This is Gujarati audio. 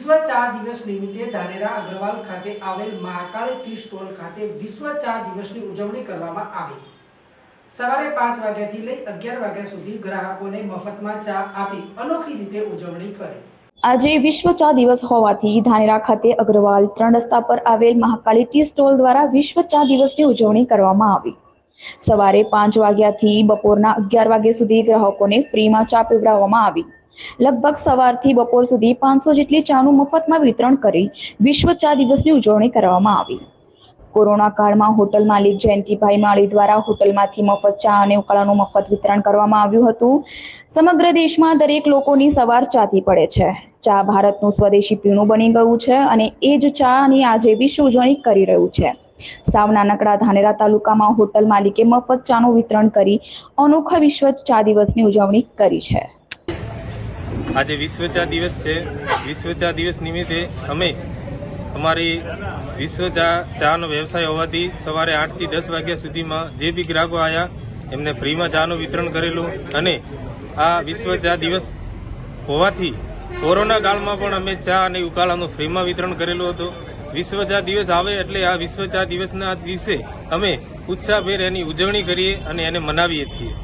વિશ્વ ચા દિવસ નિમિત્તે ધાનેરા અગ્રવાલ ખાતે આવેલ મહાકાળી ટી સ્ટોલ ખાતે વિશ્વ ચા દિવસની ઉજવણી કરવામાં આવી। સવારે 5 વાગ્યાથી લઈ 11 વાગ્યા સુધી ગ્રાહકોને મફતમાં ચા આપી અનોખી રીતે ઉજવણી કરી। આજે વિશ્વ ચા દિવસ હોવાથી ધાનેરા ખાતે અગ્રવાલ 3 રસ્તા પર આવેલ મહાકાળી ટી સ્ટોલ દ્વારા વિશ્વ ચા દિવસની ઉજવણી કરવામાં આવી। સવારે 5 વાગ્યાથી બપોરના 11 વાગ્યા સુધી ગ્રાહકોને ફ્રીમાં ચા પીવડાવવામાં આવી। લગભગ સવારથી બપોર સુધી 500 જેટલી ચાનું મફતમાં વિતરણ કરી વિશ્વ ચા દિવસની ઉજવણી કરવામાં આવી। કોરોના કાળમાં હોટલ માલિક જયંતિભાઈ માળી દ્વારા હોટલમાંથી મફત ચા અને ઉકાળાનું મફત વિતરણ કરવામાં આવ્યું હતું। સમગ્ર દેશમાં દરેક લોકોની સવાર ચાથી પડે છે। ચા ભારતનું સ્વદેશી પીણું બની ગયું છે અને એ જ ચાની આજે વિશ્વ ઉજવણી કરી રહ્યું છે। સાવ નાનકડા ધાનેરા તાલુકામાં હોટલ માલિકે મફત ચાનું વિતરણ કરી અનોખા વિશ્વ ચા દિવસની ઉજવણી કરી છે। आज विश्व चा दिवस है। विश्व चा दिवस निमित्ते अमे अमारी विश्व चा नो व्यवसाय होवाथी सवारे 8 થી 10 वाग्या सुधीमां जे बी ग्राहको आया एमने फ्री में चाનું वितरण करेલું અને આ વિશ્વ ચા દિવસ હોવાથી કોરોના કાળમાં પણ અમે ચા અને ઉકાળાનું ફ્રીમાં વિતરણ કરેલું હતું। વિશ્વ ચા દિવસ આવે એટલે આ વિશ્વ ચા દિવસના દિવસે અમે ઉત્સાહભેર એની ઉજવણી કરીએ અને એને મનાવીએ છીએ।